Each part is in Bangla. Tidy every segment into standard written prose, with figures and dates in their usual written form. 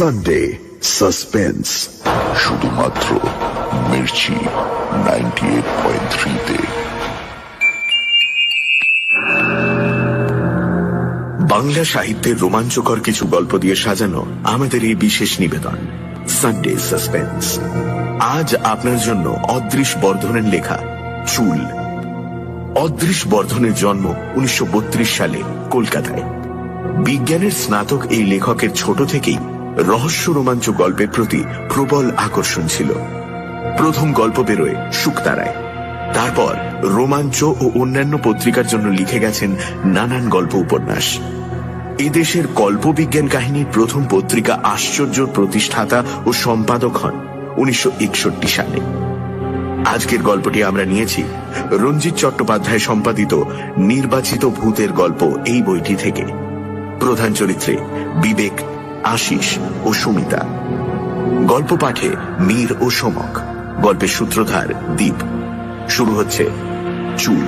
সানডে সাসপেন্স, শুধুমাত্র মির্চি 98.3-তে। বাংলা সাহিত্যের রোমাঞ্চকর কিছু গল্প দিয়ে সাজানো আমাদের এই বিশেষ নিবেদন সানডে সাসপেন্স। আজ আপনার জন্য অদৃশ বর্ধনের লেখা চুল। অদৃশ বর্ধনের জন্ম 1932 সালে কলকাতায়। বিজ্ঞানের স্নাতক এই লেখকের ছোট থেকেই রহস্য রোমাঞ্চ গল্পের প্রতি প্রবল আকর্ষণ ছিল। প্রথম গল্প বেরোয় শুকতারায়, তারপর রোমাঞ্চ ও অন্যান্য পত্রিকার জন্য লিখে গেছেন নানান গল্প উপন্যাস। এদেশের কল্পবিজ্ঞান কাহিনীর প্রথম পত্রিকা আশ্চর্যর প্রতিষ্ঠাতা ও সম্পাদক হন 1961 সালে। আজকের গল্পটি আমরা নিয়েছি রঞ্জিত চট্টোপাধ্যায় সম্পাদিত নির্বাচিত ভূতের গল্প এই বইটি থেকে। প্রধান চরিত্রে বিবেক, আশিস ও সুমিতা। গল্প পাঠে মীর ও সমক। গল্পের সূত্রধার দীপ। শুরু হচ্ছে চুল।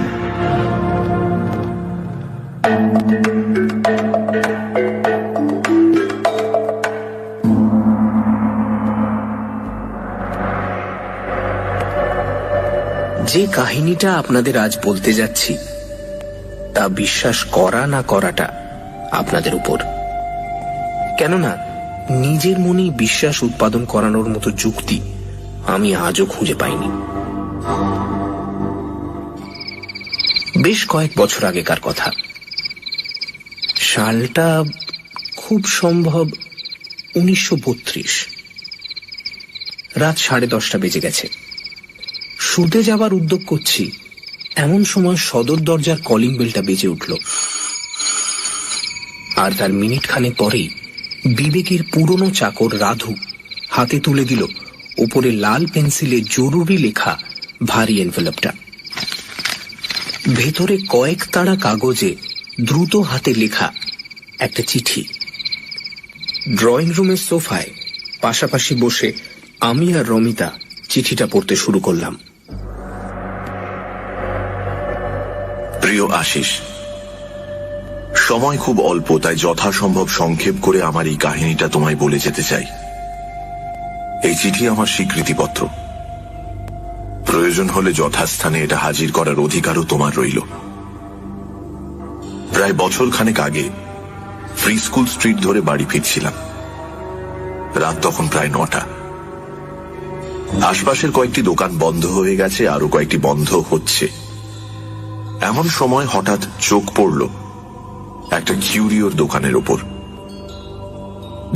যে কাহিনীটা আপনাদের আজ বলতে যাচ্ছি তা বিশ্বাস করা না করাটা আপনাদের উপর। কেননা নিজের মনেই বিশ্বাস উৎপাদন করানোর মতো যুক্তি আমি আজও খুঁজে পাইনি। বেশ কয়েক বছর আগেকার কথা। সালটা খুব সম্ভব 1932। রাত 10:30 বেজে গেছে। শুতে যাবার উদ্যোগ করছি, এমন সময় সদর দরজার কলিং বেলটা বেজে উঠল। আর তার মিনিট খানেক পরেই বিবেকের পুরনো চাকর রাধু হাতে তুলে দিল উপরে লাল পেন্সিলে জরুরি লেখা ভারী এনভেলপটা। ভেতরে কয়েক তাড়া কাগজে দ্রুত হাতে লেখা একটা চিঠি। ড্রয়িং রুমের সোফায় পাশাপাশি বসে আমি আর রমিতা চিঠিটা পড়তে শুরু করলাম। প্রিয় আশিস, সময় খুব অল্প, তাই যথাসম্ভব সংক্ষেপ করে আমার এই কাহিনীটা তোমায় বলে যেতে চাই। এই চিঠি আমার স্বীকৃতিপত্র। প্রয়োজন হলে যথাস্থানে এটা হাজির করার অধিকারও তোমার রইল। প্রায় বছর খানেক আগে ফ্রি স্কুল স্ট্রিট ধরে বাড়ি ফিরছিলাম। রাত তখন প্রায় 9টা। আশপাশের কয়েকটি দোকান বন্ধ হয়ে গেছে, আরো কয়েকটি বন্ধ হচ্ছে। এমন সময় হঠাৎ চোখ পড়ল একটা কিউরিওর দোকানের ওপর।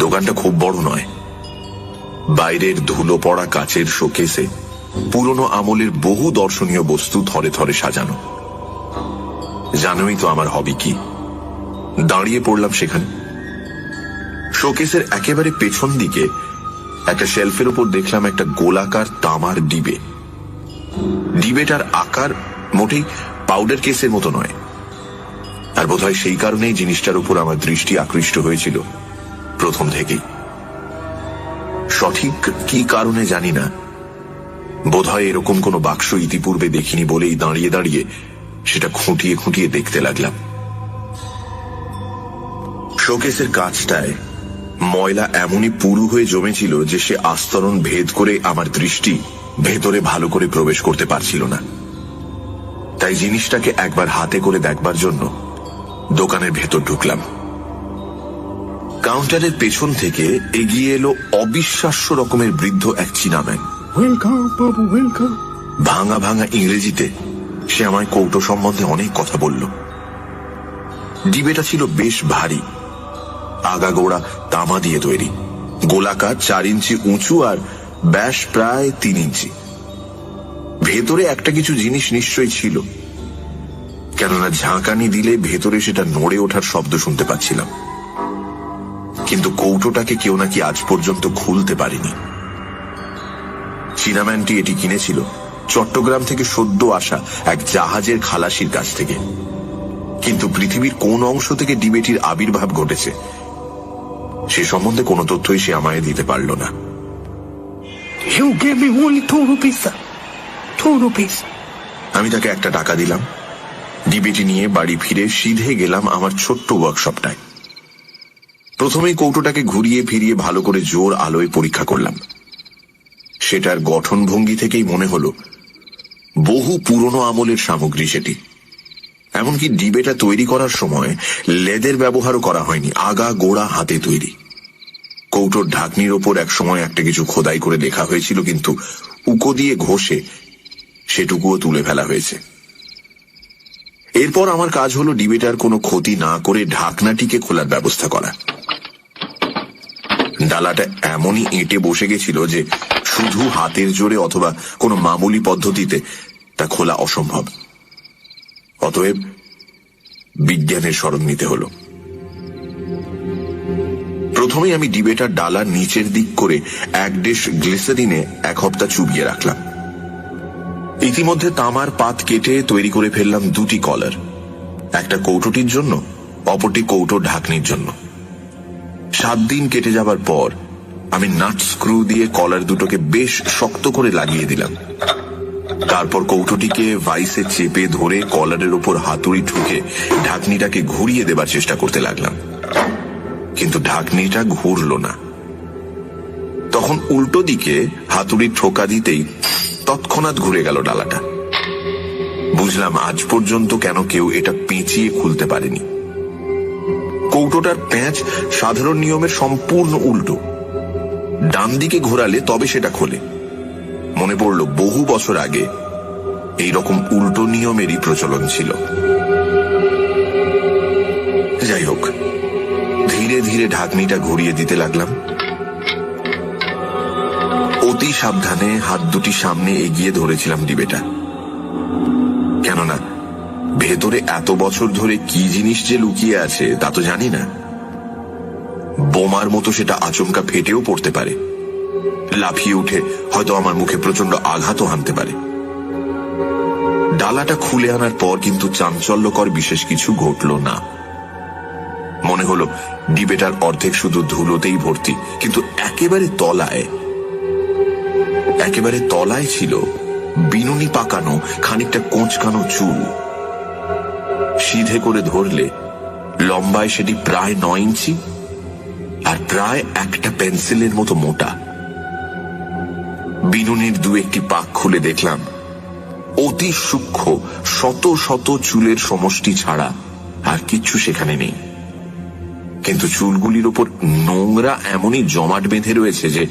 দোকানটা খুব বড় নয়। বাইরের ধুলো পড়া কাচের শোকেসে পুরনো আমলের বহু দর্শনীয় বস্তু থরে থরে সাজানো। জানোই তো আমার হবি কি। দাঁড়িয়ে পড়লাম সেখানে। শোকেসের একেবারে পেছন দিকে একটা শেলফের উপর দেখলাম একটা গোলাকার তামার ডিবে। ডিবেটার আকার মোটেই পাউডার কেসের মতো নয়। আর বোধহয় সেই কারণেই জিনিসটার উপর আমার দৃষ্টি আকৃষ্ট হয়েছিল প্রথম থেকেই। সঠিক কি কারণে জানি না, বোধহয় এরকম কোনো বাক্স ইতিপূর্বে দেখিনি বলেই দাঁড়িয়ে দাঁড়িয়ে সেটা খুঁটিয়ে খুঁটিয়ে দেখতে লাগলাম। শোকেসের কাঁচটায় ময়লা এমনই পুরু হয়ে জমেছিল যে সে আস্তরণ ভেদ করে আমার দৃষ্টি ভেতরে ভালো করে প্রবেশ করতে পারছিল না। তাই জিনিসটাকে একবার হাতে করে দেখবার জন্য দোকানের ভেতর ঢুকলাম। কাউন্টারের পেছন থেকে এগিয়ে এলো অবিশ্বাস্য রকমের বৃদ্ধ এক চীনাম্যান। ওয়েলকাম বাবু, ওয়েলকাম। ভাঙা ভাঙা ইংরেজিতে সে আমায় কৌটো সম্বন্ধে অনেক কথা বলল। ডিবেটা ছিল বেশ ভারী, আগাগোড়া তামা দিয়ে তৈরি, গোলাকার, 4 ইঞ্চি উঁচু আর ব্যাস প্রায় 3 ইঞ্চি। ভেতরে একটা কিছু জিনিস নিশ্চয়ই ছিল, কেননা ঝাঁকানি দিলে ভেতরে সেটা নড়ে ওঠার শব্দ শুনতে পাচ্ছিলাম। কিন্তু কৌটোটাকে কেউ নাকি আজ পর্যন্ত খুলতে পারেনি। চীনাম্যানটি এটি কিনেছিল চট্টগ্রাম থেকে সদ্য আসা এক জাহাজের খালাসির কাছ থেকে। কিন্তু পৃথিবীর কোন অংশ থেকে ডিবেটির আবির্ভাব ঘটেছে সে সম্বন্ধে কোনো তথ্যই সে আমায় দিতে পারল না। আমি তাকে 1 টাকা দিলাম। ডিবেটি নিয়ে বাড়ি ফিরে সিধে গেলাম আমার ছোট্ট ওয়ার্কশপটায়। প্রথমেই কৌটোটাকে ঘুরিয়ে ফিরিয়ে ভালো করে জোর আলোয় পরীক্ষা করলাম। সেটার গঠনভঙ্গি থেকেই মনে হলো বহু পুরনো আমলের সামগ্রী সেটি। এমনকি ডিবেটা তৈরি করার সময় লেদের ব্যবহারও করা হয়নি, আগা গোড়া হাতে তৈরি। কৌটোর ঢাকনির ওপর একসময় একটা কিছু খোদাই করে লেখা হয়েছিল, কিন্তু উকো দিয়ে ঘষে সেটুকুও তুলে ফেলা হয়েছে। এরপর আমার কাজ হলো ডিবেটার কোনো ক্ষতি না করে ঢাকনাটিকে খোলার ব্যবস্থা করা। ডালাটা এমনই এঁটে বসে গেছিল যে শুধু হাতের জোরে অথবা কোনো মামুলি পদ্ধতিতে তা খোলা অসম্ভব। অতএব বিজ্ঞানের শরণ নিতে হলো। প্রথমেই আমি ডিবেটার ডালার নিচের দিক করে এক ডিশ গ্লিসারিনে 1 হপ্তাহ চুবিয়ে রাখলাম। ইতিমধ্যে তামার পাত কেটে তৈরি করে ফেললাম 2টি কলার, একটা কৌটোটির জন্য, অপরটি কৌটোর ঢাকনির জন্য। 7 দিন কেটে যাবার পর আমি নাট স্ক্রু দিয়ে কলার দুটোকে বেশ শক্ত করে লাগিয়ে দিলাম। তারপর কৌটোটিকে ভাইসে চেপে ধরে কলারের উপর হাতুড়ি ঠুকে ঢাকনিটাকে ঘুরিয়ে দেবার চেষ্টা করতে লাগলাম, কিন্তু ঢাকনিটা ঘুরল না। তখন উল্টো দিকে হাতুড়ির ঠোকা দিতেই তৎক্ষণাৎ ঘুরে গেল ডালাটা। বুঝলাম আজ পর্যন্ত কেন কেউ এটা পেঁচিয়ে খুলতে পারেনি। কৌটোটার প্যাঁচ সাধারণ নিয়মের সম্পূর্ণ উল্টো। ডান দিকে ঘোরালে তবে সেটা খোলে। মনে পড়ল বহু বছর আগে এইরকম উল্টো নিয়মেরই প্রচলন ছিল। যাই হোক, ধীরে ধীরে ঢাকনিটা ঘুরিয়ে দিতে লাগলাম। অতি সাবধানে হাত দুটি সামনে এগিয়ে ধরেছিলাম ডিবেটা, কেননা ভেতরে এত বছর ধরে কি জিনিস যে লুকিয়ে আছে তা তো জানি না। বোমার মতো সেটা আচমকা ফেটেও পড়তে পারে, লাফিয়ে উঠে হয়তো আমার মুখে প্রচন্ড আঘাতও হানতে পারে। ডালাটা খুলে আনার পর কিন্তু চাঞ্চল্যকর বিশেষ কিছু ঘটল না। মনে হলো ডিবেটার অর্ধেক শুধু ধুলোতেই ভর্তি, কিন্তু একেবারে তলায় ছিল বিনুনি পাকানো খানিকটা কোঁচকানো চুল। সিধে করে ধরলে লম্বায় সেটি প্রায় 9 ইঞ্চি আর প্রায় একটা পেন্সিলের মতো মোটা। বিনুনির 2-1টি পাক খুলে দেখলাম অতি সূক্ষ্ম শত শত চুলের সমষ্টি ছাড়া আর কিচ্ছু সেখানে নেই। কিন্তু চুলগুলির ওপর নোংরা এমনই জমাট বেঁধে রয়েছে যে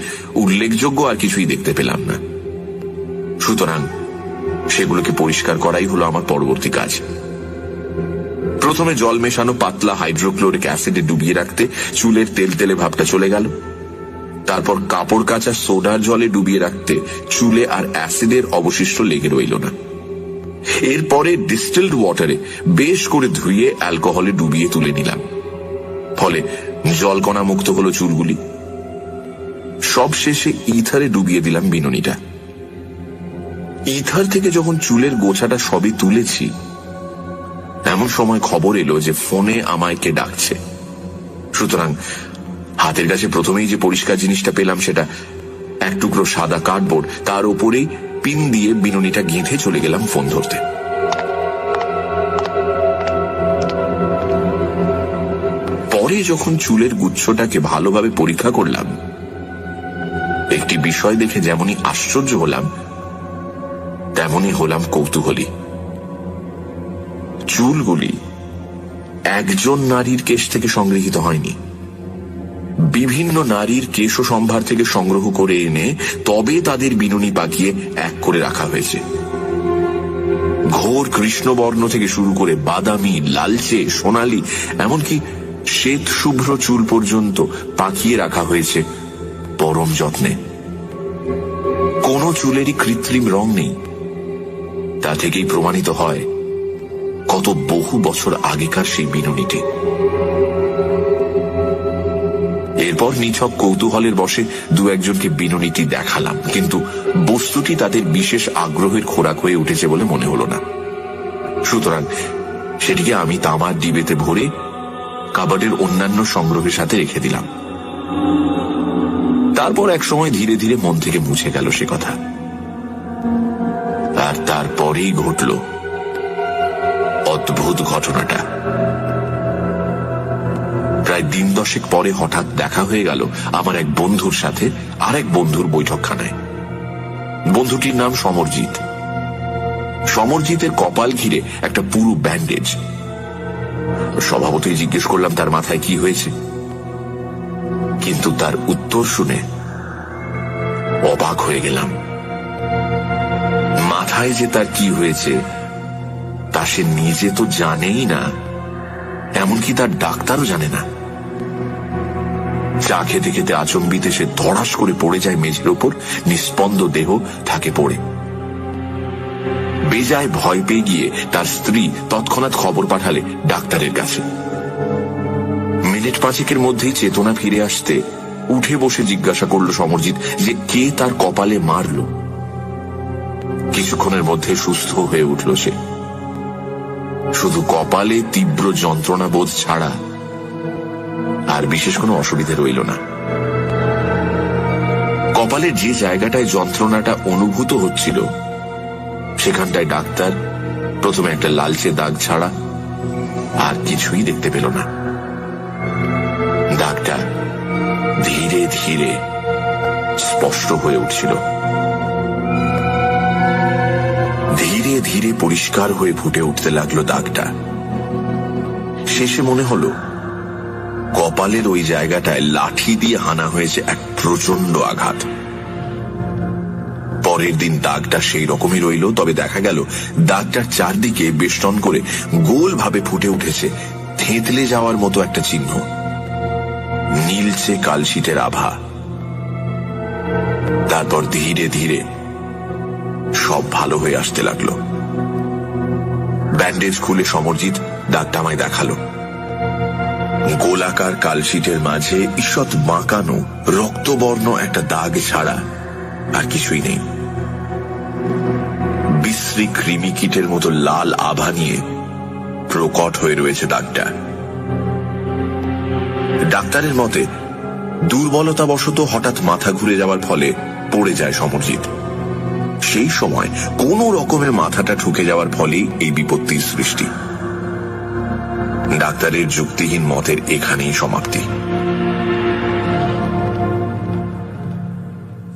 উল্লেখযোগ্য আর কিছুই দেখতে পেলাম না। সুতরাং সেগুলোকে পরিষ্কার করাই হলো আমার পরবর্তী কাজ। প্রথমে জল মেশানো পাতলা হাইড্রোক্লোরিক অ্যাসিডে ডুবিয়ে রাখতে চুলের তেলতেলে ভাবটা চলে গেল। তারপর কাপড় কাচা সোডার জলে ডুবিয়ে রাখতে চুলে আর অ্যাসিডের অবশিষ্ট লেগে রইল না। এরপরে ডিস্টিলড ওয়াটারে বেশ করে ধুয়ে অ্যালকোহলে ডুবিয়ে তুলে নিলাম, ফলে জলকণা মুক্ত হলো চুলগুলি। সব শেষে ইথারে ডুবিয়ে দিলাম বিনুনিটা। ইথার থেকে যখন চুলের গোছাটা সবই তুলেছি, এমন সময় খবর এলো যে ফোনে আমায় কে ডাকছে। সুতরাং হাতের কাছে প্রথমেই যে পরিষ্কার জিনিসটা পেলাম সেটা এক টুকরো সাদা কার্ডবোর্ড, তার উপরেই পিন দিয়ে বিনুনিটা গেঁথে চলে গেলাম ফোন ধরতে। পরে যখন চুলের গুচ্ছটাকে ভালোভাবে পরীক্ষা করলাম, একটি বিষয় দেখে যেমনই আশ্চর্য হলাম তেমনই হলাম কৌতূহলী। চুলগুলি একজন নারীর কেশ থেকে সংগৃহীত হয়নি, বিভিন্ন নারীর কেশ সম্ভার থেকে সংগ্রহ করে এনে তবে তাদের বিনুনি পাকিয়ে এক করে রাখা হয়েছে। ঘোর কৃষ্ণবর্ণ থেকে শুরু করে বাদামি, লালচে, সোনালী, এমনকি শ্বেত শুভ্র চুল পর্যন্ত পাকিয়ে রাখা হয়েছে পরম যত্নে। কোনো চুলেরই কৃত্রিম রং নেই। তা থেকেই প্রমাণিত হয় কত বহু বছর আগেকার সেই বিনুনিটি। এরপর নিছক কৌতূহলের বশে 2-1জনকে বিনুনিটি দেখালাম, কিন্তু বস্তুটি তাদের বিশেষ আগ্রহের খোরাক হয়ে উঠেছে বলে মনে হলো না। সুতরাং সেটিকে আমি তামার ডিবেতে ভরে কাবার্ডের অন্যান্য সংগ্রহের সাথে রেখে দিলাম। তারপর এক সময় ধীরে ধীরে মন থেকে মুছে গেল সে কথা। আর তারপরেই ঘটল অদ্ভুত ঘটনাটা। প্রায় প্রায় দিন 10 পরে হঠাৎ দেখা হয়ে গেল আমার এক বন্ধুর সাথে আর এক বন্ধুর বৈঠকখানায়। বন্ধুটির নাম সমরজিৎ। সমরজিতের কপাল ঘিরে একটা পুরো ব্যান্ডেজ। স্বভাবতই জিজ্ঞেস করলাম তার মাথায় কি হয়েছে, কিন্তু তার উত্তর শুনে অবাক হয়ে গেলাম। মাথায় যে তার কি হয়েছে তা সে নিজে তো জানেই না, এমনকি তার ডাক্তারও জানে না। চা খেতে খেতে আচম্বিতে সে ধড়াস করে পড়ে যায় মেঝের ওপর, নিস্পন্দ দেহ থাকে পড়ে। বেজায় ভয় পেয়ে গিয়ে তার স্ত্রী তৎক্ষণাৎ খবর পাঠালে ডাক্তারের কাছে। মিনিট 5 মধ্যেই চেতনা ফিরে আসতে উঠে বসে জিজ্ঞাসা করল সমরজিৎ যে কে তার কপালে মারল। কিছুক্ষণের মধ্যে সুস্থ হয়ে উঠল সে। শুধু কপালে তীব্র যন্ত্রণা বোধ ছাড়া আর বিশেষ কোনো অসুবিধে রইল না। কপালের যে জায়গাটায় যন্ত্রণাটা অনুভূত হচ্ছিল সেখানটায় ডাক্তার প্রথমে একটা লালচে দাগ ছাড়া আর কিছুই দেখতে পেল না। দাগটা ধীরে ধীরে স্পষ্ট হয়ে উঠছিল, ধীরে ধীরে পরিষ্কার হয়ে ফুটে উঠতে লাগলো দাগটা। শেষে মনে হলো কপালের ওই জায়গাটায় লাঠি দিয়ে হানা হয়েছে এক প্রচন্ড আঘাত। পরের দিন দাগটা সেই রকমই রইল, তবে দেখা গেল দাগটার চারদিকে বেষ্টন করে গোল ভাবে ফুটে উঠেছে থেঁতলে যাওয়ার মতো একটা চিহ্ন, নীলচে কালশিটের আভা। তারপর ধীরে ধীরে সব ভালো হয়ে আসতে লাগলো। ব্যান্ডেজ খুলে সমরজিৎ দাগটা আমায় দেখালো। গোলাকার কালশিটের মাঝে ঈষৎ বাঁকানো রক্তবর্ণ একটা দাগ ছাড়া আর কিছুই নেই। বিশ্রী কৃমি কীটের মতো লাল আভা নিয়ে প্রকট হয়ে রয়েছে দাগটা। ডাক্তারের মতে দুর্বলতাবশত হঠাৎ মাথা ঘুরে যাওয়ার ফলে পড়ে যায় সমরজিৎ। সেই সময় কোন রকমের মাথাটা ঠুকে যাওয়ার ফলেই এই বিপত্তির সৃষ্টি। ডাক্তারের যুক্তিহীন মতের এখানেই সমাপ্তি।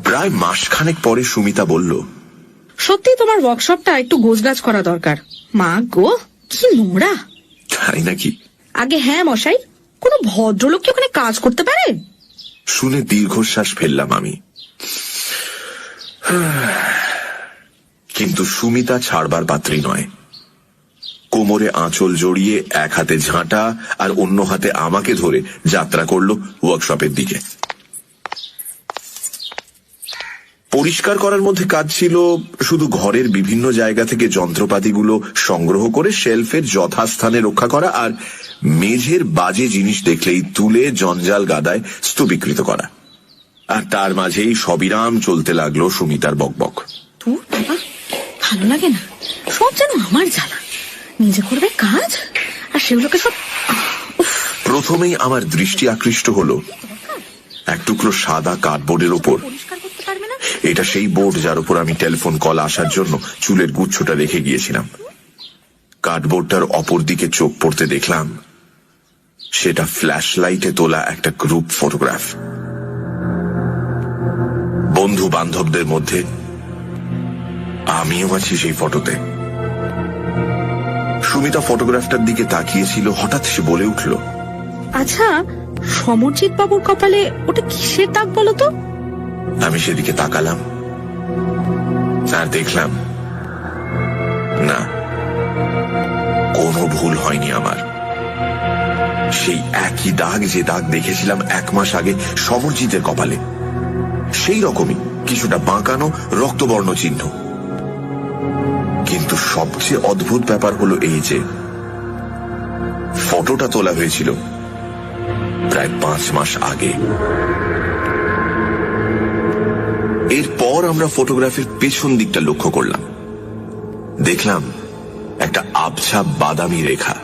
প্রায় মাসখানেক পরে সুমিতা বলল, সত্যি তোমার ওয়ার্কশপটা একটু গোছগাছ করা দরকার। মা গো, কি নোংরা। তাই নাকি? আগে হ্যাঁ মশাই, কোনো ভদ্রলোক কি ওখানে কাজ করতে পারে? শুনে দীর্ঘশ্বাস ফেললাম আমি। কিন্তু সুমিতা ছাড়বার পাত্রী নয়। কোমরে আঁচল জড়িয়ে এক হাতে ঝাঁটা আর অন্য হাতে আমাকে ধরে যাত্রা করলো ওয়ার্কশপের দিকে। পরিষ্কার করার মধ্যে কাজ ছিল শুধু ঘরের বিভিন্ন জায়গা থেকে যন্ত্রপাতিগুলো সংগ্রহ করে শেলফের যথাস্থানে রক্ষা করা, আর মেঝের বাজে জিনিস দেখলেই তুলে জঞ্জাল গাদায় স্তূপীকৃত করা। আর তার মাঝেই সবিরাম চলতে লাগলো সুমিতার বকবক। তোর বাবা, ভালো লাগে না, সব যেন আমার জ্বালা। নিজে করবে কাজ আর সেগুলোকে সব। প্রথমেই আমার দৃষ্টি আকৃষ্ট হলো এক টুকরো সাদা কার্ডবোর্ডের ওপর। এটা সেই বোর্ড যার উপর আমি টেলিফোন কল আসার জন্য চুলের গুচ্ছটা রেখে গিয়েছিলাম। কার্ডবোর্ডটার অপর দিকে চোখ পড়তে দেখলাম সেটা ফ্ল্যাশ লাইটে তোলা একটা গ্রুপ ফটোগ্রাফ। বন্ধু বান্ধবদের মধ্যে আমিও আছি সেই ফটোতে। সুমিতা ফটোগ্রাফটার দিকে তাকিয়েছিল, হঠাৎ সে বলে উঠল, আচ্ছা সমরজিৎ বাবুর কপালে ওটা কিসের দাগ বলো তো? আমি সেদিকে তাকালাম আর দেখলাম না, কোনো ভুল হয়নি আমার। সেই একই দাগ যে দাগ দেখেছিলাম 1 মাস আগে সমরজিতের কপালে, সেই রকমই কিছুটা বাঁকানো রক্তবর্ণ চিহ্ন। কিন্তু সবচেয়ে অদ্ভুত ব্যাপার হলো এই যে ফটোটা তোলা হয়েছিল প্রায় 5 মাস আগে। এরপর আমরা ফটোগ্রাফির পেছন দিকটা লক্ষ্য করলাম। দেখলাম একটা আবছা বাদামি রেখা।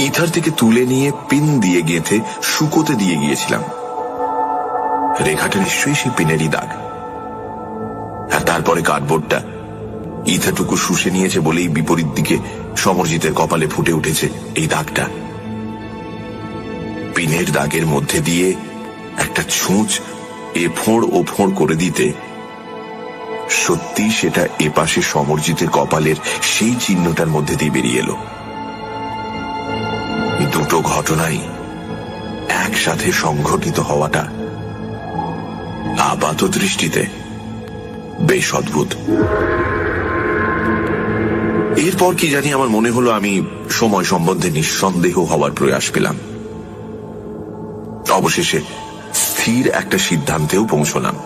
ইথার থেকে তুলে নিয়ে পিন দিয়ে গেঁথে শুকোতে দিয়ে গিয়েছিলাম। রেখাটা নিশ্চয়ই সেই পিনেরই দাগ। আর তারপরে কার্ডবোর্ডটা ইথাটুকু শুষে নিয়েছে বলেই বিপরীত দিকে সমরজিতের কপালে ফুটে উঠেছে এই দাগটা। পিনের দাগের মধ্যে দিয়ে একটা ছুঁচ এফোঁড় ওফোঁড় করে দিতে সত্যি সেটা এপাশে সমরজিতের কপালের সেই চিহ্নটার মধ্যে দিয়ে বেরিয়ে এলো। দুটো ঘটনাই একসাথে সংঘটিত হওয়াটা আপাত দৃষ্টিতে বেশ অদ্ভুত। এরপর কি জানি আমার মনে হলো আমি সময় সম্বন্ধে নিঃসন্দেহ হওয়ার প্রয়াস পেলাম। অবশেষে স্থির একটা সিদ্ধান্তেও পৌঁছলাম।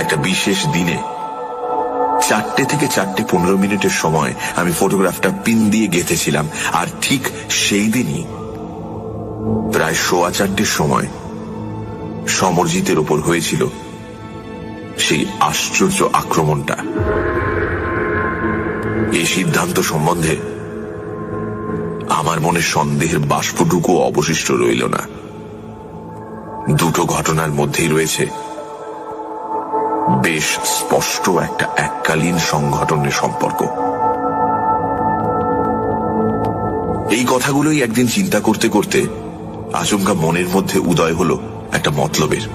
একটা বিশেষ দিনে 4টে থেকে 4:15 সময় আমি ফটোগ্রাফটা পিন দিয়ে গেঁথেছিলাম, আর ঠিক সেই দিনই প্রায় 4:15 সময় সমরজিতের ওপর হয়েছিল সেই আশ্চর্য আক্রমণটা। এই সিদ্ধান্ত সম্বন্ধে আমার মনে সন্দেহের বাষ্পটুকু অবশিষ্ট রইল না। দুটো ঘটনার মধ্যেই রয়েছে বেশ স্পষ্ট একটা এককালীন সংঘটনের সম্পর্ক। এই কথাগুলোই একদিন চিন্তা করতে করতে আচমকা মনের মধ্যে উদয় হলো একটা মতলবের।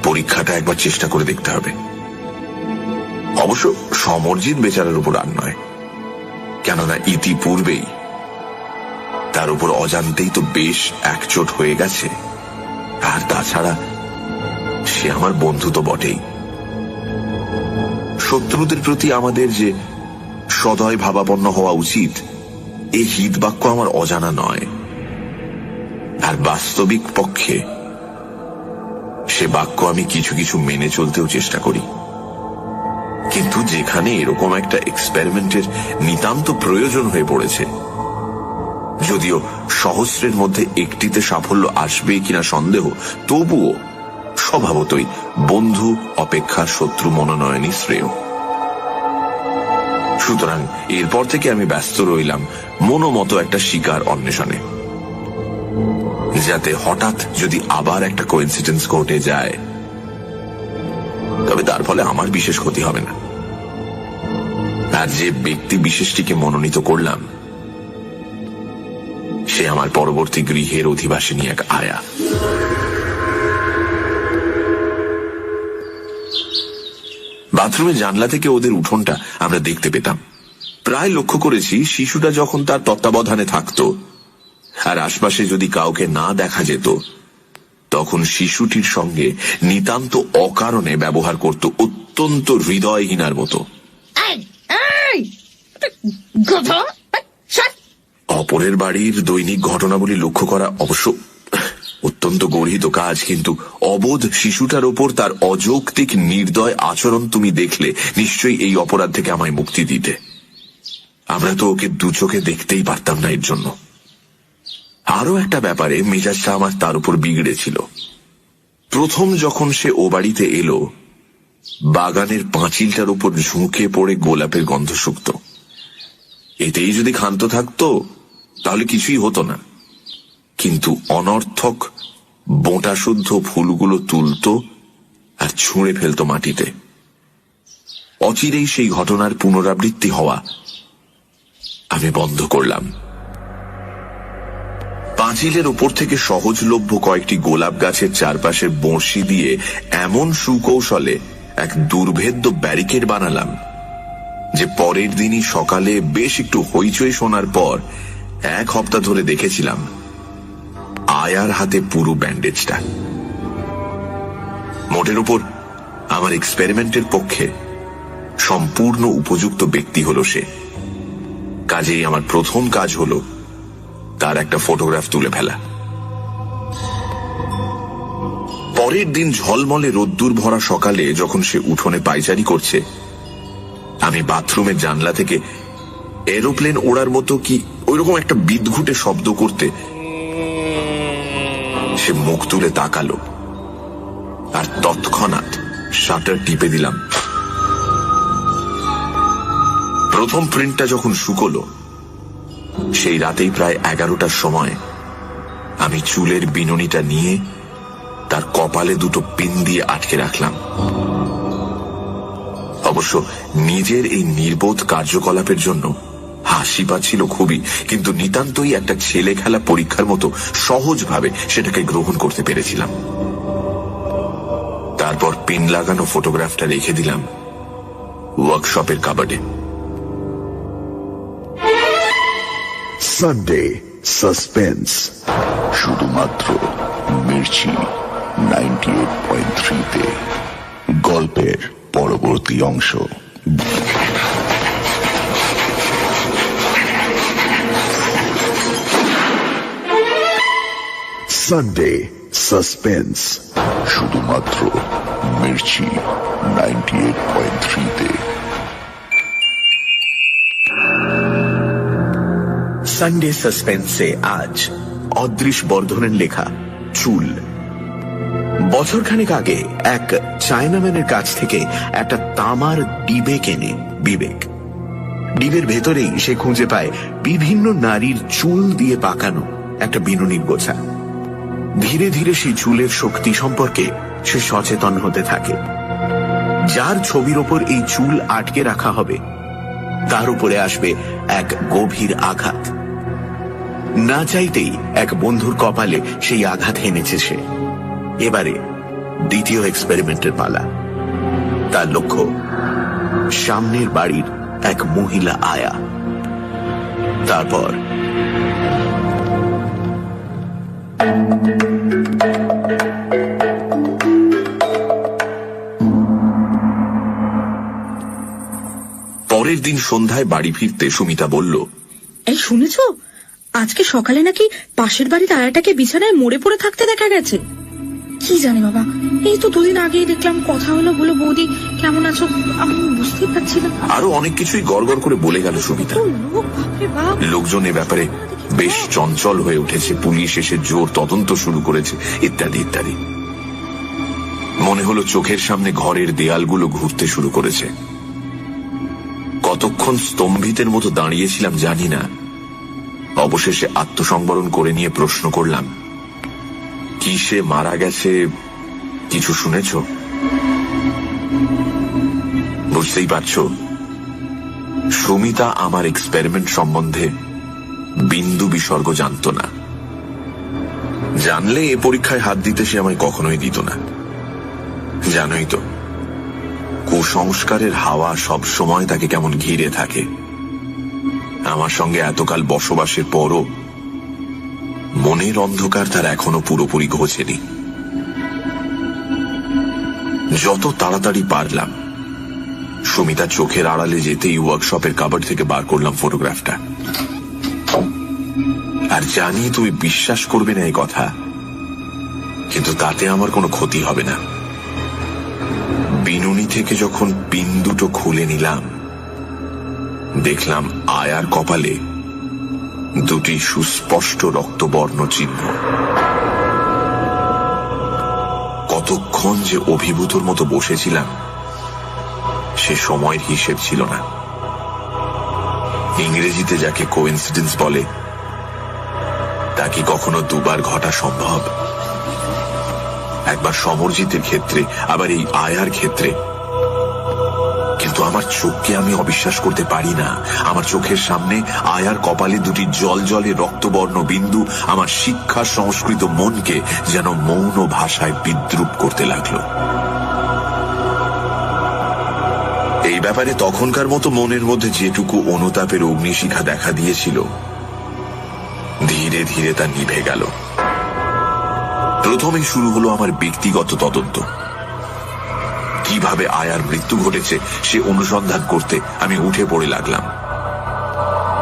পরীক্ষাটা একবার চেষ্টা করে দেখতে হবে। অবশ্য সমরজিৎ বেচারার উপর আর নয়, কেননা ইতিপূর্বেই তার উপর অজান্তেই তো বেশ একচোট হয়ে গেছে। আর তাছাড়া সে আমার বন্ধু তো বটেই। শত্রুদের প্রতি আমাদের যে সদয় ভাবাপন্ন হওয়া উচিত, এই হিতবাক্য আমার অজানা নয়। আর বাস্তবিক পক্ষে সে বাক্য আমি কিছু কিছু মেনে চলতেও চেষ্টা করি। কিন্তু যেখানে এরকম একটা এক্সপেরিমেন্টের নিতান্ত প্রয়োজন হয়ে পড়েছে, যদিও সহস্রের মধ্যে একটিতে সাফল্য আসবে কিনা সন্দেহ, তবুও স্বভাবতই বন্ধু অপেক্ষা শত্রু মনোনয়নই শ্রেয়। সুতরাং এরপর থেকে আমি ব্যস্ত রইলাম মনোমতো একটা শিকার অন্বেষণে, যাতে হঠাৎ যদি আবার একটা কোইন্সিডেন্স ঘটে যায় তবে তার ফলে আমার বিশেষ ক্ষতি হবে না। আর যে ব্যক্তি বিশেষটিকে মনোনীত করলাম সে আমার পরবর্তী গৃহের অধিবাসিনী এক আয়া। বাথরুমের জানলা থেকে ওদের উঠোনটা আমরা দেখতে পেতাম। প্রায় লক্ষ্য করেছি শিশুটা যখন তার তত্ত্বাবধানে থাকত আর আশপাশে যদি কাউকে না দেখা যেত, তখন শিশুটির সঙ্গে নিতান্ত অকারণে ব্যবহার করত অত্যন্ত হৃদয়হীনার মতো। অপরের বাড়ির দৈনিক ঘটনাবলী লক্ষ্য করা অবশ্য অত্যন্ত গর্হিত কাজ, কিন্তু অবোধ শিশুটার ওপর তার অযৌক্তিক নির্দয় আচরণ তুমি দেখলে নিশ্চয়ই এই অপরাধ থেকে আমায় মুক্তি দিতে। আমরা তো ওকে দু চোখে দেখতেই পারতাম না এর জন্য। আরো একটা ব্যাপারে মেজাজটা আমার তার উপর বিগড়েছিল। প্রথম যখন সে ও বাড়িতে এলো, বাগানের পাঁচিলটার উপর ঝুঁকে পড়ে গোলাপের গন্ধ শুকত। এতেই যদি ক্ষান্ত থাকতো তাহলে কিছুই হতো না, কিন্তু অনর্থক বোঁটা শুদ্ধ ফুলগুলো তুলতো আর ছুঁড়ে ফেলতো মাটিতে। অচিরেই সেই ঘটনার পুনরাবৃত্তি হওয়া আমি বন্ধ করলাম। পাঁচিলের ওপর থেকে সহজলভ্য কয়েকটি গোলাপ গাছের চারপাশে বঁড়শি দিয়ে এমন সুকৌশলে এক দুর্ভেদ্য ব্যারিকেড বানালাম যে পরের দিনই সকালে বেশ একটু হইচই শোনার পর 1 সপ্তাহ ধরে দেখেছিলাম আয়ার হাতে পুরো ব্যান্ডেজটা। মোটের উপর আমার এক্সপেরিমেন্টের পক্ষে সম্পূর্ণ উপযুক্ত ব্যক্তি হলো সে। কাজেই আমার প্রথম কাজ হলো তার একটা ফটোগ্রাফ তুলে ফেলা। পরের দিন ঝলমলে রোদ্দুর ভরা সকালে যখন সে উঠোনে পায়চারি করছে, আমি বাথরুমের জানলা থেকে এরোপ্লেন ওড়ার মতো কি ওইরকম একটা বিদঘুটে শব্দ করতে সে মুখ তুলে তাকালো, আর তৎক্ষণাৎ শাটার টিপে দিলাম। প্রথম প্রিন্টটা যখন শুকলো, সেই রাতেই প্রায় 11টার সময় আমি চুলের বিনুনিটা নিয়ে তার কপালে দুটো পিন দিয়ে আটকে রাখলাম। অবশ্য নিজের এই নির্বোধ কার্যকলাপের জন্য হাসি পাচ্ছিল খুবই, কিন্তু নিতান্তই একটা ছেলে খেলা পরীক্ষার মতো সহজভাবে সেটাকে গ্রহণ করতে পেরেছিলাম। তারপর পিন লাগানো ফটোগ্রাফটা রেখে দিলাম ওয়ার্কশপের কাবার্ডে। সানডে সাসপেন্স, শুধুমাত্র মির্চি 98.3-তে। গল্পের পরবর্তী অংশ। সানডে সাসপেন্স, শুধুমাত্র মির্চি 98.3-তে। সানডে সাসপেন্সে আজ অদৃশ বর্ধনের লেখা চুল। বছরখানেক আগে এক চায়নাম্যানের কাছ থেকে একটা তামার ডিবে কেনে বিবেক। ডিবের ভেতরেই সে খুঁজে পায় বিভিন্ন নারীর চুল দিয়ে পাকানো একটা বিনুনির গোছা। ধীরে ধীরে সেই চুলের শক্তি সম্পর্কে সে সচেতন হতে থাকে। যার ছবির ওপর এই চুল আটকে রাখা হবে তার উপরে আসবে এক গভীর আঘাত। না চাইতেই এক বন্ধুর কপালে সেই আঘাত এনেছে সে। এবারে দ্বিতীয় এক্সপেরিমেন্টের পালা। তার লক্ষ্য সামনের বাড়ির এক মহিলা আয়া। তারপর পরের দিন সন্ধ্যায় বাড়ি ফিরতে সুমিতা বলল, এই শুনেছ, আজকে সকালে নাকি পাশের বাড়ির আয়াটাকে বিছানায় মরে পড়ে থাকতে দেখা গেছে। কি জানি বাবা, এই তো দুদিন আগেই দেখলাম, কথা হলো, বলো বৌদি কেমন আছো, আমি বুঝতেই পারছি না। আরো অনেক কিছুই গড়গড় করে বলে গেল সুমিতা। লোকজন এ ব্যাপারে বেশ চঞ্চল হয়ে উঠেছে, পুলিশ এসে জোর তদন্ত শুরু করেছে, ইত্যাদি ইত্যাদি। মনে হলো চোখের সামনে ঘরের দেয়ালগুলো ঘুরতে শুরু করেছে। কতক্ষণ স্তম্ভিতের মতো দাঁড়িয়েছিলাম জানি না। অবশেষে আত্মসংবরণ করে নিয়ে প্রশ্ন করলাম, কি সে মারা গেছে কিছু শুনেছ? বুঝতেই পারছ, সুমিতা আমার এক্সপেরিমেন্ট সম্বন্ধে বিন্দু বিসর্গ জানত না। জানলে এ পরীক্ষায় হাত দিতে সে আমায় কখনোই দিত না। জানোই তো, কুসংস্কারের হাওয়া সব সময় তাকে কেমন ঘিরে থাকে। আমার সঙ্গে এতকাল বসবাসের পরও মনের অন্ধকার তার এখনো পুরোপুরি ঘোচেনি। যত তাড়াতাড়ি পারলাম সুমিতা চোখের আড়ালে যেতেই ওয়ার্কশপের কাবার্ড থেকে বার করলাম ফটোগ্রাফটা। আর জানি তুমি বিশ্বাস করবে না এই কথা, কিন্তু তাতে আমার কোনো ক্ষতি হবে না। বিনুনি থেকে যখন পিন দুটো খুলে নিলাম, দেখলাম আয়ার কপালে দুটি সুস্পষ্ট রক্তবর্ণ চিহ্ন। কতক্ষণ যে অভিভূতর মতো বসেছিলাম সে সময়ের হিসেব ছিল না। ইংরেজিতে যাকে কোইন্সিডেন্স বলে, তা কি কখনো দুবার ঘটা সম্ভব? একবার সমরজিতের ক্ষেত্রে, আবার এই আয়ার ক্ষেত্রে। কিন্তু আমার চোখকে আমি অবিশ্বাস করতে পারি না। আমার চোখের সামনে আয়ার কপালে দুটি জল জলে রক্তবর্ণ বিন্দু আমার শিক্ষা সংস্কৃত মনকে যেন মৌন ভাষায় বিদ্রুপ করতে লাগলো। এই ব্যাপারে তখনকার মতো মনের মধ্যে যেটুকু অনুতাপের অগ্নিশিখা দেখা দিয়েছিল, ধীরে ধীরে তা নিভে গেল। প্রথমে শুরু হলো আমার ব্যক্তিগত তদন্ত। কিভাবে আয়ার মৃত্যু ঘটেছে সে অনুসন্ধান করতে আমি উঠে পড়ে লাগলাম।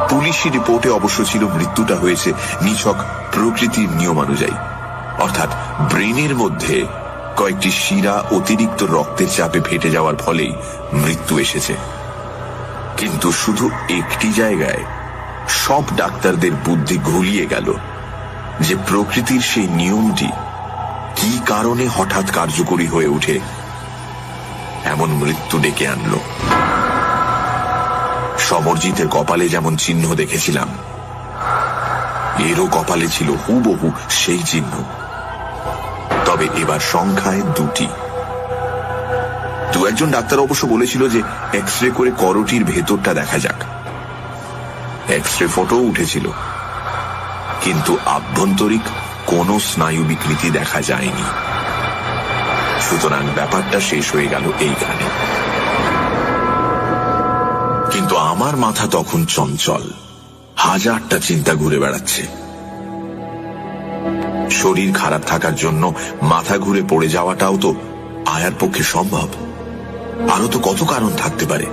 পুলিশি রিপোর্টে অবশ্য ছিল মৃত্যুটা হয়েছে নিছক প্রকৃতির নিয়মানুযায়ী, অর্থাৎ ব্রেনের মধ্যে কয়েকটি শিরা অতিরিক্ত রক্তের চাপে ফেটে যাওয়ার ফলেই মৃত্যু এসেছে। কিন্তু শুধু একটি জায়গায় সব ডাক্তারদের বুদ্ধি ঘুলিয়ে গেল যে প্রকৃতির সেই নিয়মটি কি কারণে হঠাৎ কার্যকরী হয়ে ওঠে এমন মৃত্যু ডেকে আনলো। সমরজিতের কপালে যেমন চিহ্ন দেখেছিলাম, এরও কপালে ছিল হুবহু সেই চিহ্ন, তবে এবার সংখ্যায় দুটি। দু একজন ডাক্তার অবশ্য বলেছিল যে এক্স রে করে করোটির ভেতরটা দেখা যাক। এক্স-রে ফটো উঠেছিল, কিন্তু আভ্যন্তরিক কোনো স্নায়ু বিকৃতি দেখা যায়নি। সুতরাং ব্যাপারটা শেষ হয়ে গেল এইখানে। কিন্তু আমার মাথা তখন চঞ্চল, হাজারটা চিন্তা ঘুরে বেড়াচ্ছে। শরীর খারাপ থাকার জন্য মাথা ঘুরে পড়ে যাওয়াটাও তো আয়ার পক্ষে সম্ভব। আরো তো কত কারণ থাকতে পারে।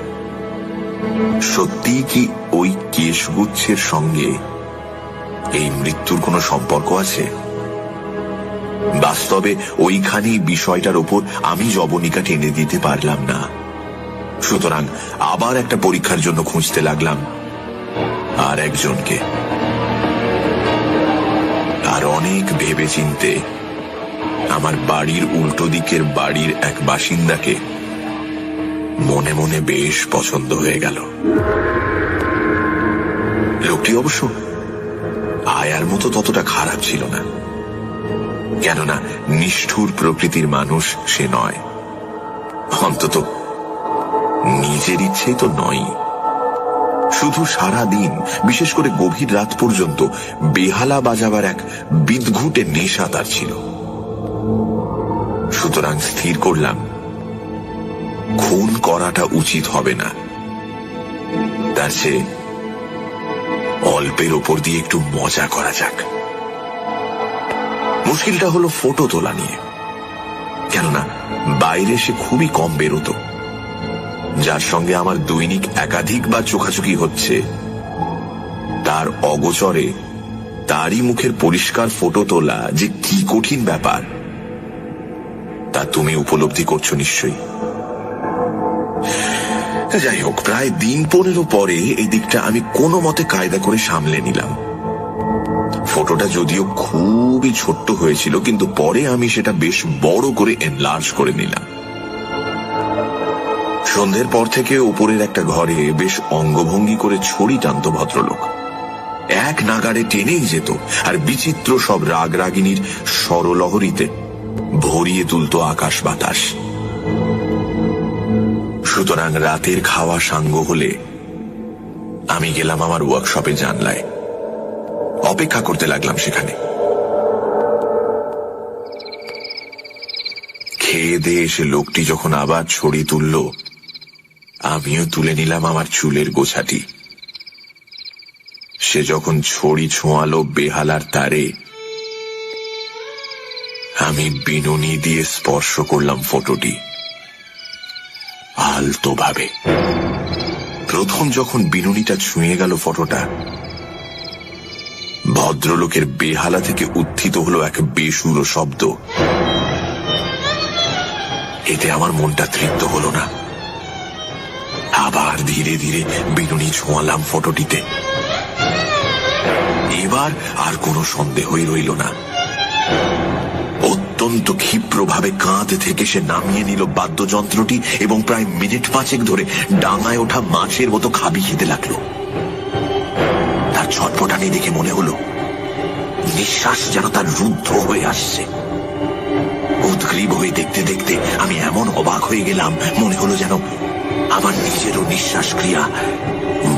সত্যি কি ওই কেশগুচ্ছের সঙ্গে এই মৃত্যুর কোনো সম্পর্ক আছে? বাস্তবে ওইখানেই বিষয়টার ওপর আমি জবনিকা টেনে দিতে পারলাম না। সুতরাং আবার একটা পরীক্ষার জন্য খুঁজতে লাগলাম আর একজনকে। আর অনেক ভেবে চিনতে আমার বাড়ির উল্টো দিকের বাড়ির এক বাসিন্দাকে মনে মনে বেশ পছন্দ হয়ে গেল। লোকটি অবশ্য আয়ার মতো ততটা খারাপ ছিল না, কেননা নিষ্ঠুর প্রকৃতির মানুষ সে নয়, অন্তত নিজের ইচ্ছেই তো নয়। শুধু সারা দিন, বিশেষ করে গভীর রাত পর্যন্ত বেহালা বাজাবার এক বিদঘুটে নেশা তার ছিল। সুতরাং স্থির করলাম খুন করাটা উচিত হবে না, তার চেয়ে অল্পের ওপর দিয়ে একটু মজা করা যাক। মুশকিলটা হলো ফটো তোলা নিয়ে, কেননা বাইরে সে খুবই কম বেরোতো। যার সঙ্গে আমার দৈনিক একাধিকবার চোখাচোখি হচ্ছে, তার অগোচরে তারই মুখের পরিষ্কার ফটো তোলা যে কি কঠিন ব্যাপার তা তুমি উপলব্ধি করছো নিশ্চয়ই। যাই হোক, প্রায় দিন 15 পরে এই দিকটা আমি কোনো মতে কায়দা করে সামলে নিলাম। ফটোটা যদিও খুবই ছোট্ট হয়েছিল, কিন্তু পরে আমি সেটা বেশ বড় করে এনলার্জ করে নিলাম। সন্ধ্যের পর থেকে উপরের একটা ঘরে বেশ অঙ্গভঙ্গি করে ছড়ি টানত ভদ্রলোক। এক নাগাড়ে টেনেই যেত, আর বিচিত্র সব রাগ রাগিনীর স্বরলহরীতে ভরিয়ে তুলত আকাশ বাতাস। সুতরাং রাতের খাওয়া সাঙ্গ হলে আমি গেলাম আমার ওয়ার্কশপে জানলায়, অপেক্ষা করতে লাগলাম সেখানে। খেয়ে দিয়ে এসে লোকটি যখন আবার ছড়ি তুলল, আমিও তুলে নিলাম আমার চুলের গোছাটি। সে যখন ছড়ি ছোঁয়ালো বেহালার তারে, আমি বিনুনি দিয়ে স্পর্শ করলাম ফটোটি আলতো ভাবে। প্রথম যখন বিনুনিটা ছুঁয়ে গেল ফটোটা, ভদ্রলোকের বেহালা থেকে উত্থিত হলো এক বেসুরো শব্দ। এতে আমার মনটা তৃপ্ত হলো না। আবার ধীরে ধীরে বিনুনি ছোঁয়ালাম ফটোটিতে। এবার আর কোনো সন্দেহই রইল না। অত্যন্ত ক্ষিপ্রভাবে কাঁধ থেকে সে নামিয়ে নিল বাদ্যযন্ত্রটি এবং প্রায় মিনিট 5 ধরে ডাঙায় ওঠা মাছের মতো খাবি খেতে লাগলো। তার ছটফটানি দেখে মনে হলো নিঃশ্বাস যেন তার রুদ্ধ হয়ে আসছে। উদ্গ্রীব হয়ে দেখতে দেখতে আমি এমন অবাক হয়ে গেলাম, মনে হলো যেন আমার নিজেরও নিঃশ্বাস ক্রিয়া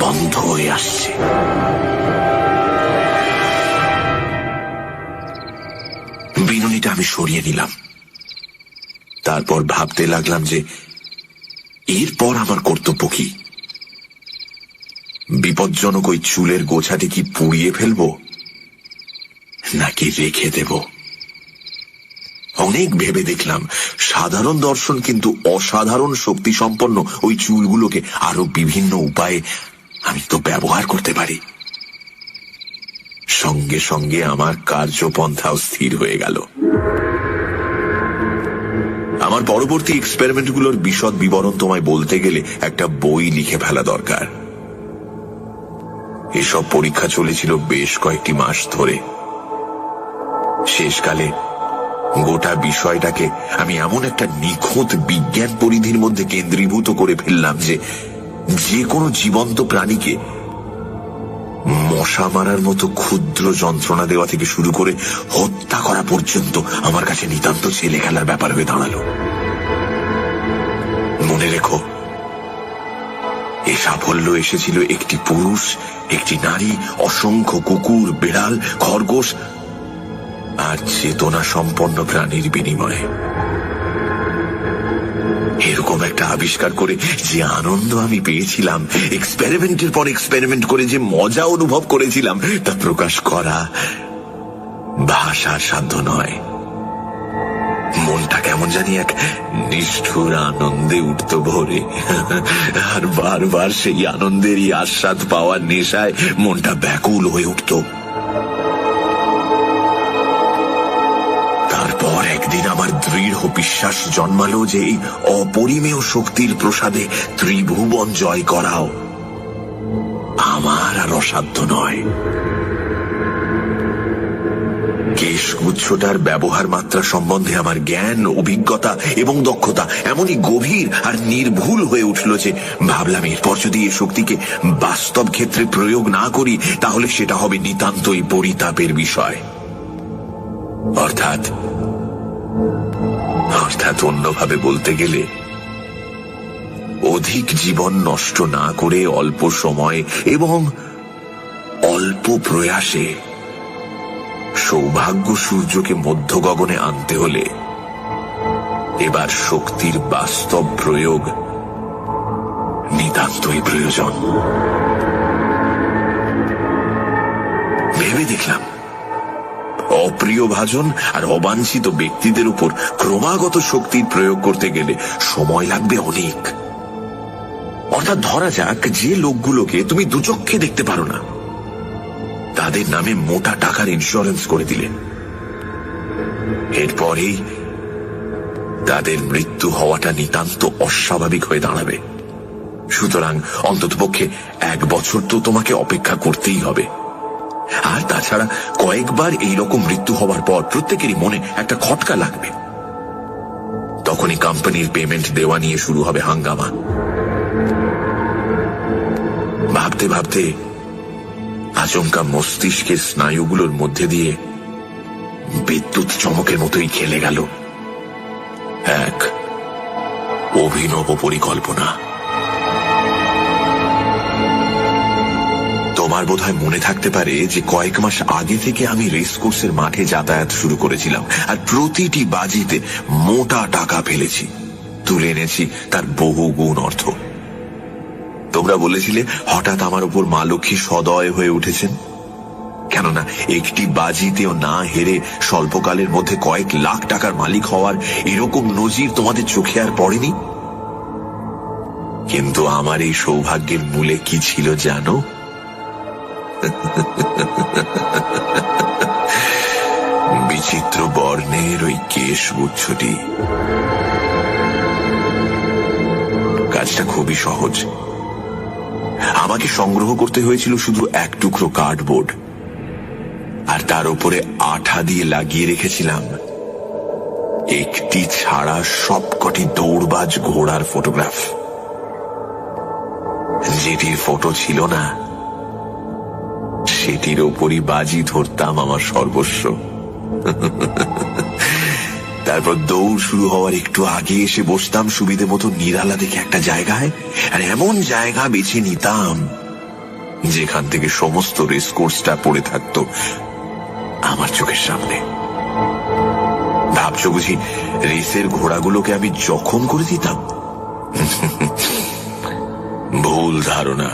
বন্ধ হয়ে আসছে। বিনুনিটা আমি সরিয়ে নিলাম। তারপর ভাবতে লাগলাম যে এরপর আমার কর্তব্য কি। বিপজ্জনক ওই চুলের গোছাটি কি পুড়িয়ে ফেলবো নাকি রেখে দেব? অনেক ভেবে দেখলাম সাধারণ দর্শন কিন্তু অসাধারণ শক্তি সম্পন্ন ওই চুলগুলোকে আরো বিভিন্ন উপায়ে আমি তো ব্যবহার করতে পারি। সঙ্গে সঙ্গে আমার কার্যপন্থাও স্থির হয়ে গেল। আমার পরবর্তী এক্সপেরিমেন্টগুলোর বিশদ বিবরণ তোমায় বলতে গেলে একটা বই লিখে ফেলা দরকার। এসব পরীক্ষা চলেছিল বেশ কয়েকটি মাস ধরে। শেষকালে গোটা বিষয়টাকে আমি এমন একটা নিখুঁত বিজ্ঞান পরিধির মধ্যে কেন্দ্রীভূত করে ফেললাম যে কোনো জীবন্ত প্রাণীকে মশা মারার মতো ক্ষুদ্র যন্ত্রণা দেওয়া থেকে শুরু করে হত্যা করা পর্যন্ত আমার কাছে নিতান্ত ছেলে খেলার ব্যাপার হয়ে দাঁড়ালো। মনে রেখো, এ সাফল্য এসেছিল একটি পুরুষ, একটি নারী, অসংখ্য কুকুর, বিড়াল, খরগোশ আর চেতনা সম্পন্ন প্রাণীর বিনিময়ে। এরকম একটা আবিষ্কার করে যে আনন্দ আমি পেয়েছিলাম, এক্সপেরিমেন্টের পর এক্সপেরিমেন্ট করে যে মজা অনুভব করেছিলাম, তা প্রকাশ করা ভাষার সাধ্য নয়। মনটা কেমন জানি এক নিষ্ঠুর আনন্দে উঠত ভরে, আর বারবার সেই আনন্দেরই আস্বাদ পাওয়ার নেশায় মনটা ব্যাকুল হয়ে উঠত। তারপর একদিন আমার দৃঢ় বিশ্বাস জন্মালো যে এই অপরিমেয় শক্তির প্রসাদে ত্রিভুবন জয় করাও আমার আর অসাধ্য নয়। কেশগুচ্ছটার ব্যবহার মাত্রা সম্বন্ধে আমার জ্ঞান, অভিজ্ঞতা এবং দক্ষতা এমনই গভীর আর নির্ভুল হয়ে উঠল যে ভাবলাম এরপর যদি এই শক্তিকে বাস্তব ক্ষেত্রে প্রয়োগ না করি তাহলে সেটা হবে নিতান্তই পরিতাপের বিষয়। অর্থাৎ অন্যভাবে বলতে গেলে অধিক জীবন নষ্ট না করে অল্প সময় এবং অল্প প্রয়াসে সৌভাগ্য সূর্যকে মধ্য গগনে আনতে হলে এবার শক্তির বাস্তব প্রয়োগ নিতান্তই প্রয়োজন। ভেবে দেখলাম অপ্রিয় ভাজন আর অবাঞ্ছিত ব্যক্তিদের উপর ক্রমাগত শক্তির প্রয়োগ করতে গেলে সময় লাগবে অনেক। অর্থাৎ ধরা যাক যে লোকগুলোকে তুমি দুচক্ষে দেখতে পারো না, তাদের নামে মোটা টাকার ইন্স্যুরেন্স করে দিলে, এরপরেই তাদের মৃত্যু হওয়াটা নিতান্ত অস্বাভাবিক হয়ে দাঁড়াবে। সুতরাং অন্ততপক্ষে 1 বছর তো তোমাকে অপেক্ষা করতেই হবে। আর তাছাড়া কয়েকবার এইরকম মৃত্যু হওয়ার পর প্রত্যেকেরই মনে একটা খটকা লাগবে। তখনই কোম্পানির পেমেন্ট দেওয়া নিয়ে শুরু হবে হাঙ্গামা। ভাবতে ভাবতে আচমকা মস্তিষ্কের স্নায়ুগুলোর মধ্যে দিয়ে বিদ্যুৎ চমকের মতোই খেলে গেল এক অভিনব পরিকল্পনা। তোমার বোধহয় মনে থাকতে পারে যে কয়েক মাস আগে থেকে আমি রেসকোর্সের মাঠে যাতায়াত শুরু করেছিলাম, আর প্রতিটি বাজিতে মোটা টাকা ফেলেছি, তুলে এনেছি তার বহু গুণ অর্থ। তোমরা বলেছিলে হঠাৎ আমার উপর মা লক্ষ্মী সদয় হয়ে উঠেছেন, কেননা একটি বাজিতেও না হেরে স্বল্পকালের মধ্যে কয়েক লাখ টাকার মালিক হওয়ার এরকম নজির তোমাদের চোখে আর পড়েনি। কিন্তু আমার এই সৌভাগ্যের মূলে কি ছিল জানো? বিচিত্র বর্ণের ওই কেশগুচ্ছটি। কাজটা খুবই সহজ। আমাকে সংগ্রহ করতে হয়েছিল শুধু 1 টুকরো কার্ডবোর্ড, আর তার উপরে আঠা দিয়ে লাগিয়ে রেখেছিলাম একটি ছাড়া সবকটি দৌড়বাজ ঘোড়ার ফটোগ্রাফ। যেটির ফটো ছিল না সেটির ওপরই বাজি ধরতাম আমার সর্বস্ব। তারপর দৌড় শুরু হওয়ার একটু আগে এসে বসতাম সুবিধে মতো নিরালা দেখে একটা জায়গায়, আর এমন জায়গা বেছে নিতাম যেখান থেকে সমস্ত রেসকোর্সটা পড়ে থাকতো আমার চোখের সামনে। ভাবছো বুঝি রেসের ঘোড়াগুলোকে আমি জখম করে দিতাম? ভুল ধারণা।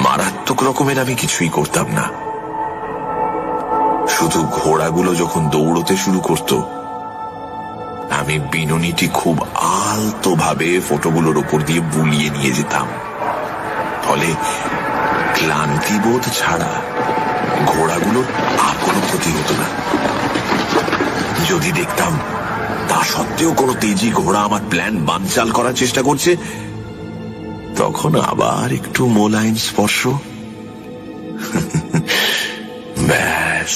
মারাত্মক রকমের আমি কিছুই করতাম না। শুধু ঘোড়াগুলো যখন দৌড়তে শুরু করত, আমি বিনুনিটি খুব আলতোভাবে ফটোগুলোর উপর দিয়ে বুলিয়ে নিয়ে যেতাম। ফলে ক্লান্তিবোধ ছাড়া ঘোড়াগুলোর আর কোনো ক্ষতি হতো না। যদি দেখতাম তা সত্ত্বেও কোনো তেজি ঘোড়া আমার প্ল্যান বানচাল করার চেষ্টা করছে, তখন আবার একটু মোলায়েম স্পর্শ, ব্যাস।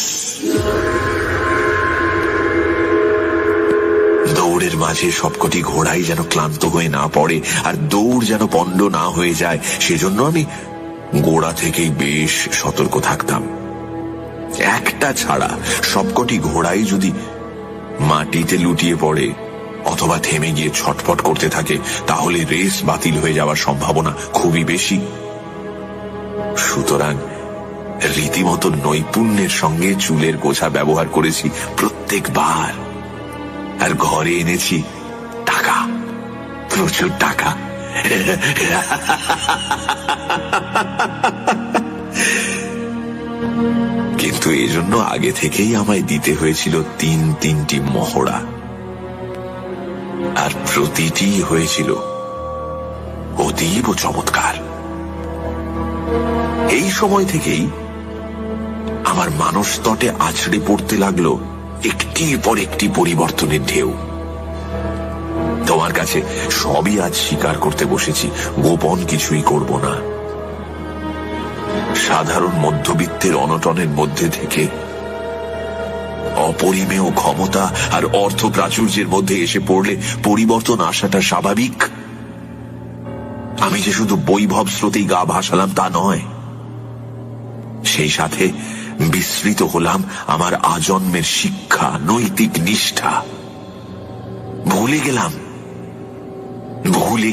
দৌড়ের মাঝে সবকটি ঘোড়াই যেন ক্লান্ত হয়ে না পড়ে আর দৌড় যেন পণ্ড না হয়ে যায়, সেজন্য আমি গোড়া থেকেই বেশ সতর্ক থাকতাম। একটা ছাড়া সবকটি ঘোড়াই যদি মাটিতে লুটিয়ে পড়ে, অথবা থেমে গিয়ে ছটফট করতে থাকে, তাহলে রেস বাতিল হয়ে যাওয়ার সম্ভাবনা খুবই বেশি। সুতরাং রীতিমতো নৈপুণ্যের সঙ্গে চুলের গোছা ব্যবহার করেছি প্রত্যেকবার। আর ঘরে এনেছি টাকা, প্রচুর টাকা। কিন্তু এজন্য আগে থেকেই আমায় দিতে হয়েছিল তিনটি মহড়া, আর প্রতিটি হয়েছিল অতীব চমৎকার। এই সময় থেকেই আমার মানসতটে আছড়ে পড়তে লাগলো একটির পর একটি পরিবর্তনের ঢেউ। তোমার কাছে সবই আজ স্বীকার করতে বসেছি, গোপন কিছুই করব না। সাধারণ মধ্যবিত্তের অনটনের মধ্যে থেকে অপরিমেয় ক্ষমতা আর অর্থ প্রাচুর্যের মধ্যে এসে পড়লে পরিবর্তন আসাটা স্বাভাবিক। আমি যে শুধু বৈভব স্রোতেই গা ভাসালাম তা নয়, সেই সাথে বিস্মৃত হলাম আমার আজন্মের শিক্ষা, নৈতিক নিষ্ঠা। ভুলে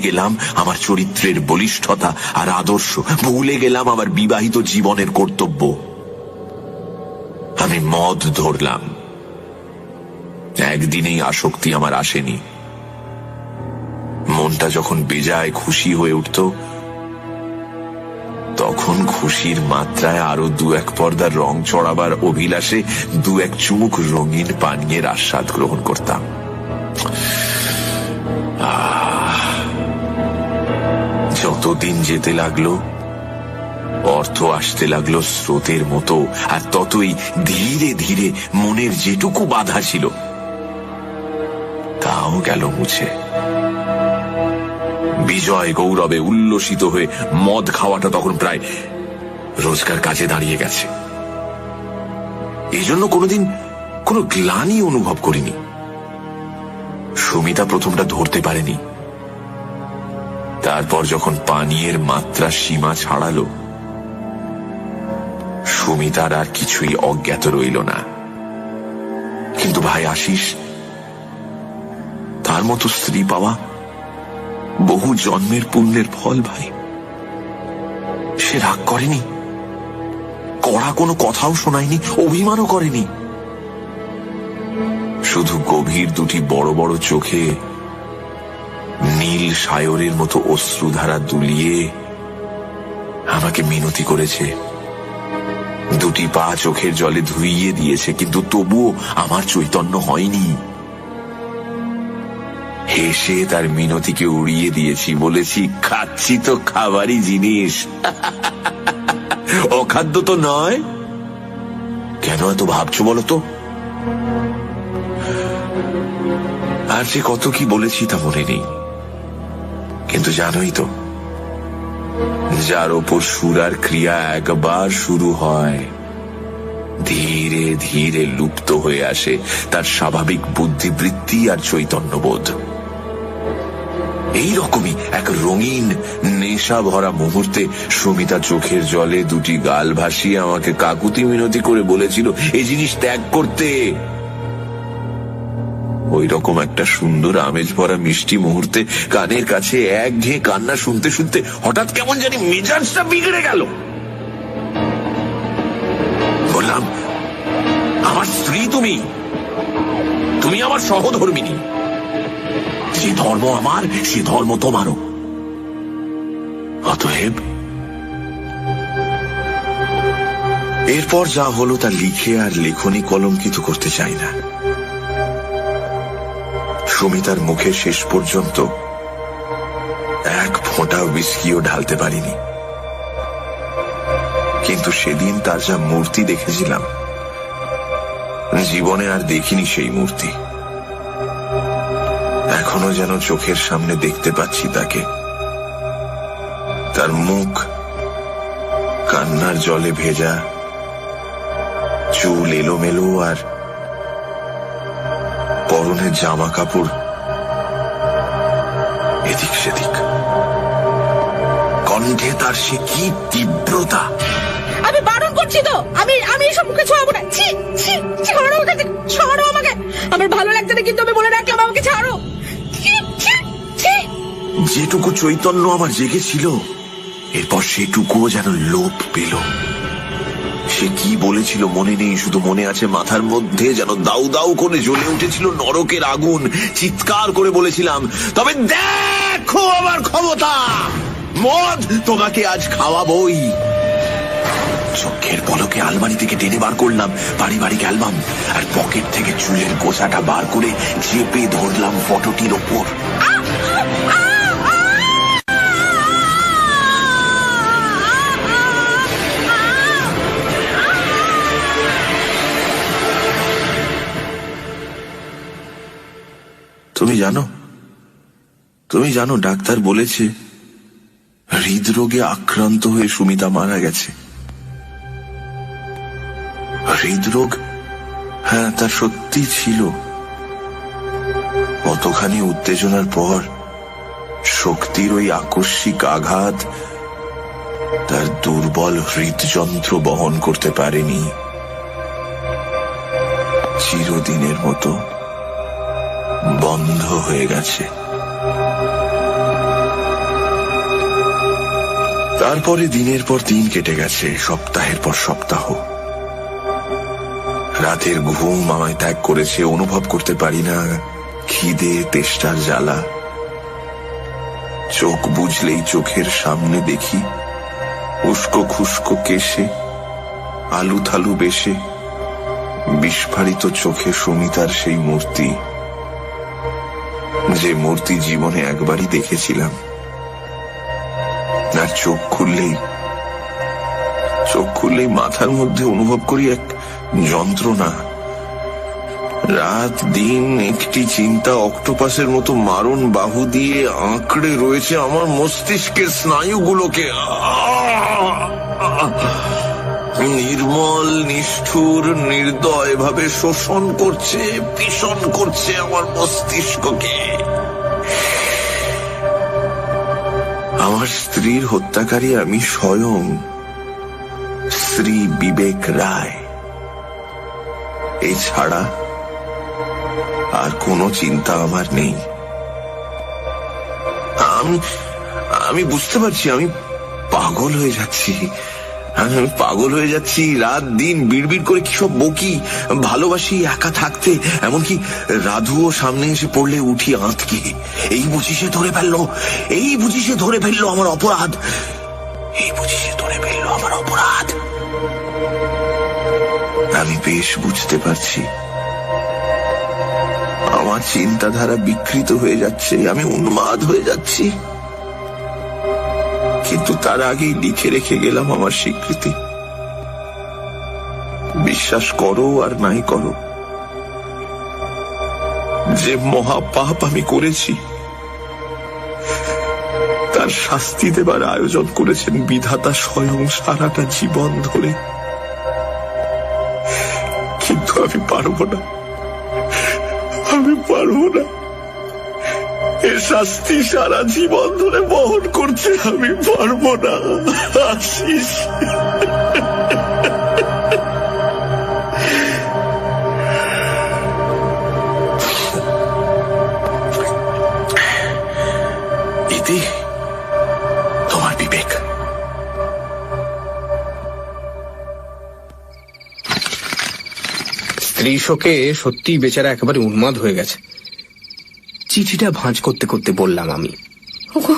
গেলাম আমার চরিত্রের বলিষ্ঠতা আর আদর্শ, ভুলে গেলাম আমার বিবাহিত জীবনের কর্তব্য। আমি মদ ধরলাম। একদিনেই আসক্তি আমার আসেনি। মনটা যখন বেজায় খুশি হয়ে উঠত, তখন খুশির মাত্রায় আরো দু এক পর্দার রং চড়াবার অভিলাষে দু এক চুমুক রঙিন পানীয়ের আস্বাদ গ্রহণ করতাম। যতদিন যেতে লাগলো, অর্থ আসতে লাগলো স্রোতের মতো, আর ততই ধীরে ধীরে মনের যেটুকু বাধা ছিল তাও গেল মুছে। বিজয় গৌরবে উল্লসিত হয়ে মদ খাওয়াটা তখন প্রায় রোজকার কাজে দাঁড়িয়ে গেছে। এই জন্য কোনোদিন কোনো গ্লানি অনুভব করিনি। সুমিতা প্রথমটা ধরতে পারেনি। তারপর যখন পানীয়ের মাত্রা সীমা ছাড়ালো, সুমিতার আর কিছুই অজ্ঞাত রইল না। কিন্তু ভাই আশিস, তার মতো স্ত্রী পাওয়া বহু জন্মের পুণ্যের ফল ভাই। সে রাগ করেনি, কড়া কোনো কথাও শোনায়নি, অভিমানও করেনি। শুধু গভীর দুটি বড় বড় চোখে নীল সায়রের মতো অশ্রুধারা দুলিয়ে আমাকে মিনতি করেছে। দুটি পা চোখের জলে ধুইয়ে দিয়েছে, কিন্তু তবুও আমার চৈতন্য হয়নি। হেসে তার মিনতিকে উড়িয়ে দিয়েছি, বলেছি, খাচ্ছি তো খাবারই জিনিস, অখাদ্য তো নয়। কেন এত ভাবছো বলো তো? আর যে কত কি বলেছি তা মনে নেই, কিন্তু জানোই তো, যার ওপর সুর আর ক্রিয়া একবার শুরু হয়, ধীরে ধীরে লুপ্ত হয়ে আসে তার স্বাভাবিক বুদ্ধিবৃত্তি আর চৈতন্যবোধ। এইরকমই এক রঙিন নেশা ভরা মুহূর্তে সুমিতা চোখের জলে দুটি গাল ভাসিয়ে আমাকে কাকুতি মিনতি করে বলেছিল এই জিনিস ত্যাগ করতে। ওই রকম একটা সুন্দর আমেজ ভরা মিষ্টি মুহূর্তে কানের কাছে একঘেয়ে কান্না শুনতে শুনতে হঠাৎ কেমন জানি মেজাজটা বিগড়ে গেল। বললাম, আমার স্ত্রী তুমি, তুমি আমার সহধর্মিনী। যে ধর্ম আমার, সে ধর্ম তোমারও। অতএব এরপর যা হলো তা লিখে আর লেখনী কলঙ্কিত করতে চাই না। সুমিতার মুখে শেষ পর্যন্ত এক ফোঁটা হুইস্কিও ঢালতে পারিনি, কিন্তু সেদিন তার যা মূর্তি দেখেছিলাম, জীবনে আর দেখিনি সেই মূর্তি। এখনো যেন চোখের সামনে দেখতে পাচ্ছি তাকে, তার মুখ কান্নার জলে ভেজা, চুল এলোমেলো, আর পরনের জামা কাপড় এদিক সেদিক। কণ্ঠে তার সে কি তীব্রতা! আমি বারণ করছি তো, আমি এসব মুখে ছোঁয়াবো না। ছাড়ো আমাকে, ছাড়ো আমাকে। আমার ভালো লাগছে না, কিন্তু আমি বলে রাখলাম, আমাকে ছাড়ো। যেটুকু চৈতন্য আমার জেগেছিল এরপর সেটুকুও যেন লোপ পেল। সে কি বলেছিল মনে নেই, শুধু মনে আছে মাথার মধ্যে যেন দাউ দাউ করে জ্বলে উঠেছিল নরকের আগুন। চিৎকার করে বলেছিলাম, তবে দেখো আমার ক্ষমতা, মদ তোমাকে আজ খাওয়াবই। চোখের পলকে আলমারি থেকে টেনে বার করলাম পারিবারিক অ্যালবাম, আর পকেট থেকে চুলের গোছাটা বার করে চেপে ধরলাম ফটোটির ওপর। তুমি জানো ডাক্তার বলেছে হৃদরোগে আক্রান্ত হয়ে সুমিতা মারা গেছে। হৃদরোগ, হ্যাঁ তা সত্যি ছিল। কতখানি উত্তেজনার পর শক্তির ওই আকস্মিক আঘাত তার দুর্বল হৃদযন্ত্র বহন করতে পারেনি। চিরদিনের মতো বন্ধ হয়ে গেছে। তারপরে দিনের পর দিন কেটে গেছে, সপ্তাহের পর সপ্তাহ। রাতের ঘুম আমায় ত্যাগ করেছে, অনুভব করতে পারি না খিদে তেষ্টার জ্বালা। চোখ বুঝলেই চোখের সামনে দেখি উস্কো খুস্কো কেশে, আলু থালু বেশে বিস্ফারিত চোখে সুমিতার সেই মূর্তি, যে মূর্তি জীবনে একবারই দেখেছিলাম। আর চোখ খুললেই মাথার মধ্যে অনুভব করি এক যন্ত্রণা। রাত দিন একটি চিন্তা অক্টোপাসের মতো মারণ বাহু দিয়ে আঁকড়ে রয়েছে আমার মস্তিষ্কের স্নায়ুগুলোকে। নির্মল নিষ্ঠুর নির্দয় ভাবে শোষণ করছে, পিষণ করছে আমার মস্তিষ্ককে। আমার স্ত্রীর হত্যাকারী আমি স্বয়ং, শ্রী বিবেক রায়। এছাড়া আর কোনো চিন্তা আমার নেই। আমি বুঝতে পারছি আমি পাগল হয়ে যাচ্ছি। রাত দিন বিড়বিড় করে কি সব বকি। ভালোবাসি একা থাকতে, এমনকি রাধুও সামনে এসে পড়লে উঠি আঁতকে। এই বুঝি সে ধরে ফেললো আমার অপরাধ। আমি বেশ বুঝতে পারছি আমার চিন্তাধারা বিকৃত হয়ে যাচ্ছে, আমি উন্মাদ হয়ে যাচ্ছি। কিন্তু তার আগেই লিখে রেখে গেলাম আমার স্বীকৃতি। বিশ্বাস করো আর নাই করো, যে মহাপাপ আমি করেছি তার শাস্তি দেবার আয়োজন করেছেন বিধাতা স্বয়ং সারাটা জীবন ধরে। কিন্তু আমি পারবো না এ শাস্তি সারা জীবন ধরে বহন করছে। আমি পারবো না আশিস। ইতি তোমার বিবেক। স্ত্রী শোকে সত্যি বেচারা একেবারে উন্মাদ হয়ে গেছে। চিঠিটা ভাঁজ করতে করতে বললাম আমি, ওগো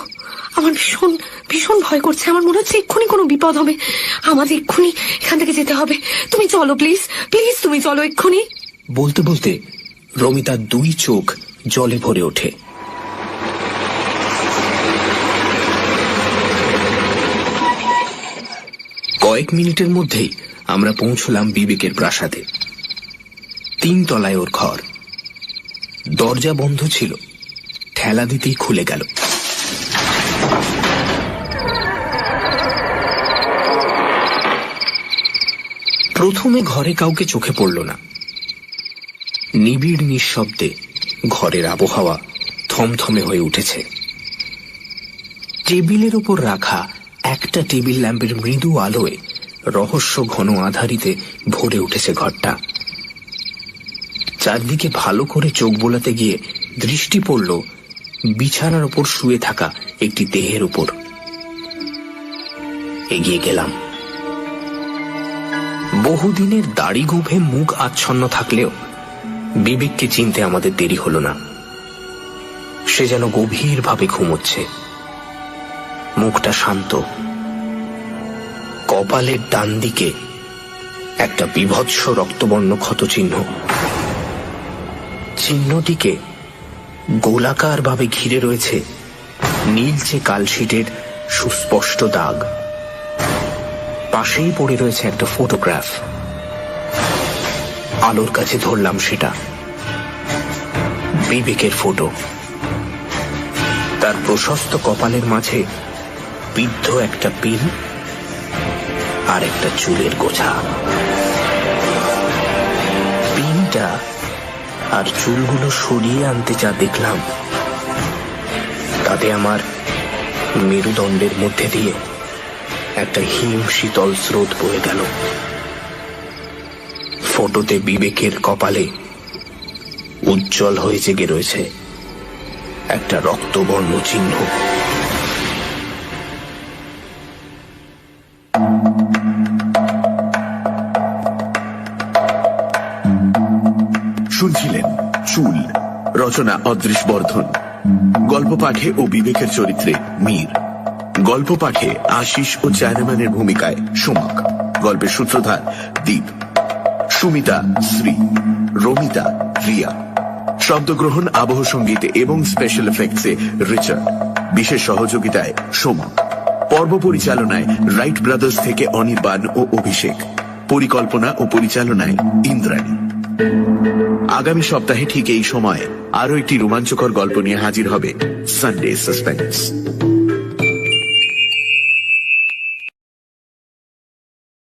আমার ভীষণ ভীষণ ভয় করছে। আমার মনে হচ্ছে এক্ষুনি কোনো বিপদ হবে। আমাদের এক্ষুনি এখান থেকে যেতে হবে। তুমি চলো প্লিজ, তুমি চলো এক্ষুনি। বলতে বলতে রমিতার দুই চোখ জলে ভরে ওঠে। কয়েক মিনিটের মধ্যেই আমরা পৌঁছলাম বিবেকের প্রাসাদে। 3 তলায় ওর ঘর। দরজা বন্ধ ছিল, ঠেলা দিতেই খুলে গেল। প্রথমে ঘরে কাউকে চোখে পড়ল না। নিবিড় নিঃশব্দে ঘরের আবহাওয়া থমথমে হয়ে উঠেছে। টেবিলের উপর রাখা একটা টেবিল ল্যাম্পের মৃদু আলোয় রহস্য ঘন আধারিতে ভরে উঠেছে ঘরটা। চারদিকে ভালো করে চোখ বোলাতে গিয়ে দৃষ্টি পড়ল বিছানার উপর শুয়ে থাকা একটি দেহের উপর। এগিয়ে গেলাম। বহুদিনের দাড়ি গোঁফে মুখ আচ্ছন্ন থাকলেও বিবেককে চিনতে আমাদের দেরি হলো না। সে যেন গভীরভাবে ঘুমোচ্ছে, মুখটা শান্ত। কপালের ডান দিকে একটা বীভৎস রক্তবর্ণ ক্ষত চিহ্ন। চিহ্নটিকে গোলাকার ভাবে ঘিরে রয়েছে নীলচে কালশিটের সুস্পষ্ট দাগ। পাশেই পড়ে রয়েছে একটা ফটোগ্রাফ। আলোর কাছে ধরলাম সেটা। বিবেকের ফটো। তার প্রশস্ত কপালের মাঝে বিদ্ধ একটা পিন আর একটা চুলের গোছা। পিনটা আর চুলগুলো সরিয়ে আনতে যা দেখলাম, তাতে আমার মেরুদণ্ডের মধ্যে দিয়ে একটা হিম শীতল স্রোত বয়ে গেল। ফটোতে বিবেকের কপালে উজ্জ্বল হয়ে জেগে রয়েছে একটা রক্তবর্ণ চিহ্ন। শুনছিলেন চুল, রচনা অদৃশ বর্ধন। গল্প পাঠে ও বিবেকের চরিত্রে মীর। গল্প পাঠে আশিস ও চায়নাম্যানের ভূমিকায় সোমাক। গল্পের সূত্রধার দীপ। সুমিতা শ্রী, রমিতা রিয়া। শব্দগ্রহণ, আবহ সঙ্গীত এবং স্পেশাল এফেক্টসে রিচার্ড। বিশেষ সহযোগিতায় সোমাক। পর্ব পরিচালনায় রাইট ব্রাদার্স থেকে অনির্বাণ ও অভিষেক। পরিকল্পনা ও পরিচালনায় ইন্দ্রাণী। আগামী সপ্তাহে ঠিক এই সময় আরো একটি রোমাঞ্চকর গল্প নিয়ে হাজির হবে সানডে সাসপেন্স।